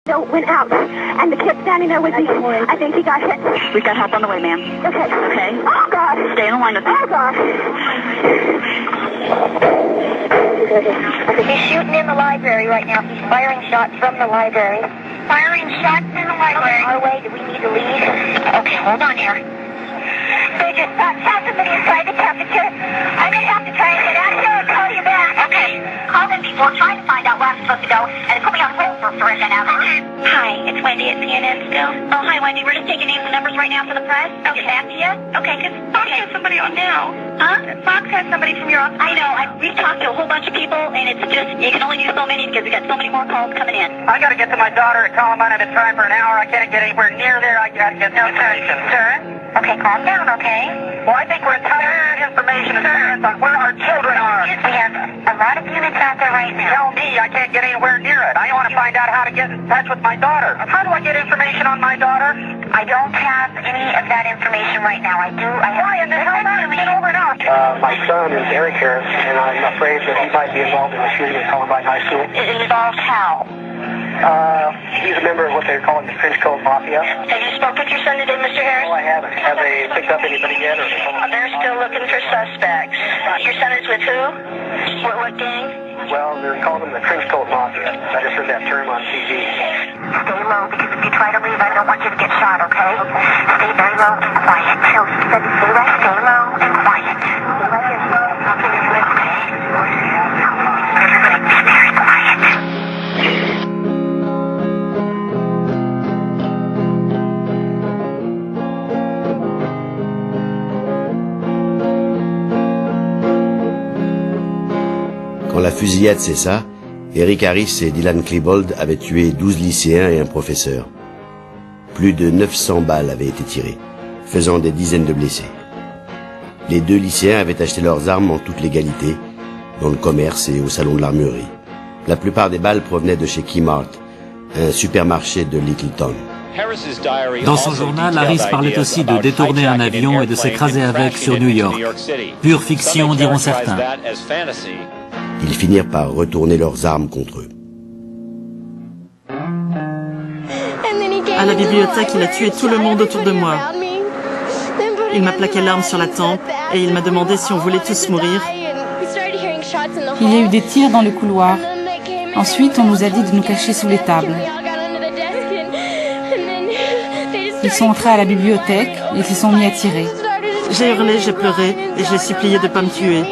Went out, and the kid standing there with me, I think he got hit. We've got help on the way, ma'am. Okay. Okay. Oh, God. Stay in the line with me. Oh, God. He's shooting in the library right now. He's firing shots from the library. Firing shots in the library. Our way, do we need to leave? Okay, hold on here. They just shot somebody inside the cafeteria. I'm going to have to try and get out here and call you back. Okay. Call them people. I'm trying to find out where I'm supposed to go, and put me on hold for a minute. Hi, it's Wendy at CNN still. Oh, hi, Wendy. We're just taking names and numbers right now for the press. Okay. Get back to you? Okay, because Fox has somebody on now. Huh? Fox has somebody from your office. I know. We've talked to a whole bunch of people, and it's just, you can only do so many because we got so many more calls coming in. I got to get to my daughter at Columbine. I've been trying for an hour. I can't get anywhere near there. I got to get the information. Sir? Okay, calm down, okay? Well, I think we're entitled to information as parents on where our children are. We have a lot of units out there right now. Tell me, I can't get anywhere near it. I want to find out how to get in touch with my daughter. How do I get information on my daughter? I don't have any of that information right now. Why in the hell not? It's been over now. My son is Eric Harris, and I'm afraid that he might be involved in the shooting at Columbine High School. It involves how? He's a member of what they're calling the Trench Coat Mafia. Have you spoke with your son today, Mr. Harris? No, I haven't. Have they picked up anybody yet? Or They're still looking for suspects. Your son is with who? What gang? Well, they're calling them the Trench Coat Mafia. I just heard that term on TV. Stay low, because if you try to leave, I don't want you to get shot, okay? Stay very low and quiet. Tell he said to stay right, stay low and quiet. Stay right there. Okay, okay? Everybody be very quiet. Quand la fusillade cessa, Eric Harris et Dylan Klebold avaient tué 12 lycéens et un professeur. Plus de 900 balles avaient été tirées, faisant des dizaines de blessés. Les deux lycéens avaient acheté leurs armes en toute légalité, dans le commerce et au salon de l'armurerie. La plupart des balles provenaient de chez Kmart, un supermarché de Littleton. Dans son journal, Harris parlait aussi de détourner un avion et de s'écraser avec sur New York. Pure fiction, diront certains. Ils finirent par retourner leurs armes contre eux. À la bibliothèque, il a tué tout le monde autour de moi. Il m'a plaqué l'arme sur la tempe et il m'a demandé si on voulait tous mourir. Il y a eu des tirs dans le couloir. Ensuite, on nous a dit de nous cacher sous les tables. Ils sont entrés à la bibliothèque et se sont mis à tirer. J'ai hurlé, j'ai pleuré et j'ai supplié de ne pas me tuer.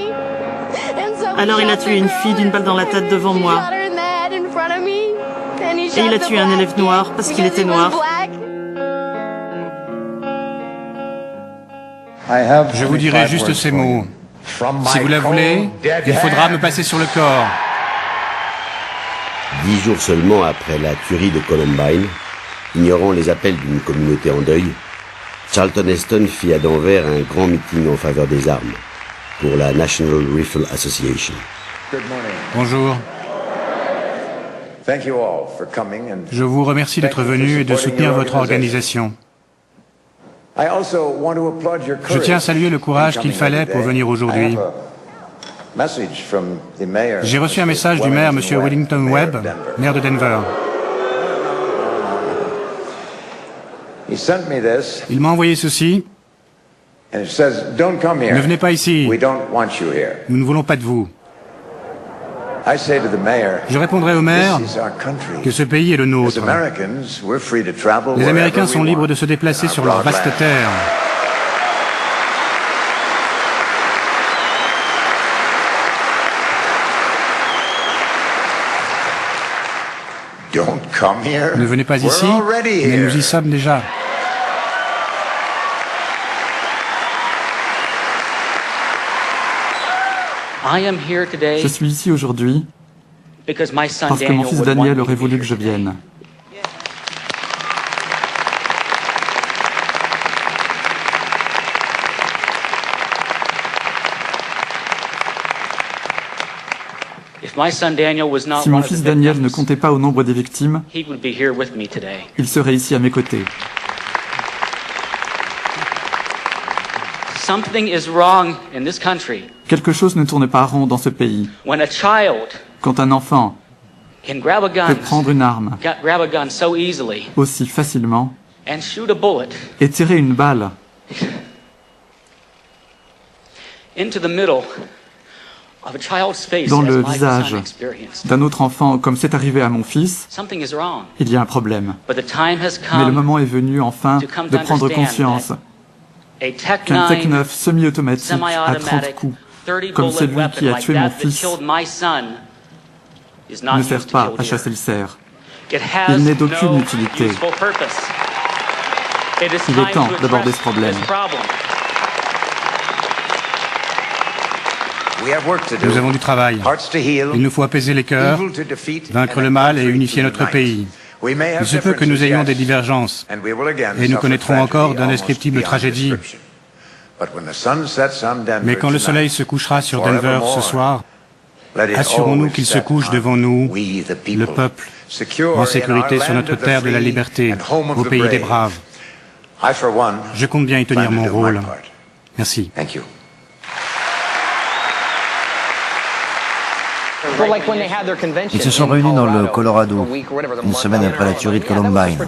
Alors il a tué une fille d'une balle dans la tête devant moi. Et il a tué un élève noir parce qu'il était noir. Je vous dirai juste ces mots. Si vous la voulez, il faudra me passer sur le corps. 10 jours seulement après la tuerie de Columbine, ignorant les appels d'une communauté en deuil, Charlton Heston fit à Denver un grand meeting en faveur des armes pour la National Rifle Association. Bonjour. Je vous remercie d'être venu et de soutenir votre organisation. Je tiens à saluer le courage qu'il fallait pour venir aujourd'hui. J'ai reçu un message du maire, M. Wellington Webb, maire de Denver. Il m'a envoyé ceci. Ne venez pas ici. Nous ne voulons pas de vous. Je répondrai au maire que ce pays est le nôtre. Les Américains sont libres de se déplacer sur leur vaste terre. Ne venez pas ici, mais nous y sommes déjà. Je suis ici aujourd'hui parce que mon fils Daniel aurait voulu que je vienne. Si mon fils Daniel ne comptait pas au nombre des victimes, il serait ici à mes côtés. Quelque chose ne tourne pas rond dans ce pays. Quand un enfant peut prendre une arme aussi facilement et tirer une balle dans le visage d'un autre enfant, comme c'est arrivé à mon fils, il y a un problème. Mais le moment est venu enfin de prendre conscience qu'un Tech-9 semi-automatique à 30 coups, comme celui qui a tué mon fils, ne sert pas à chasser le cerf. Il n'est d'aucune utilité. Il est temps d'aborder ce problème. Nous avons du travail. Il nous faut apaiser les cœurs, vaincre le mal et unifier notre pays. Il se peut que nous ayons des divergences, et nous connaîtrons encore d'indescriptibles tragédies. Mais quand le soleil se couchera sur Denver ce soir, assurons-nous qu'il se couche devant nous, le peuple, en sécurité sur notre terre de la liberté, au pays des braves. Je compte bien y tenir mon rôle. Merci. Ils se sont réunis dans le Colorado, une semaine après la tuerie de Columbine.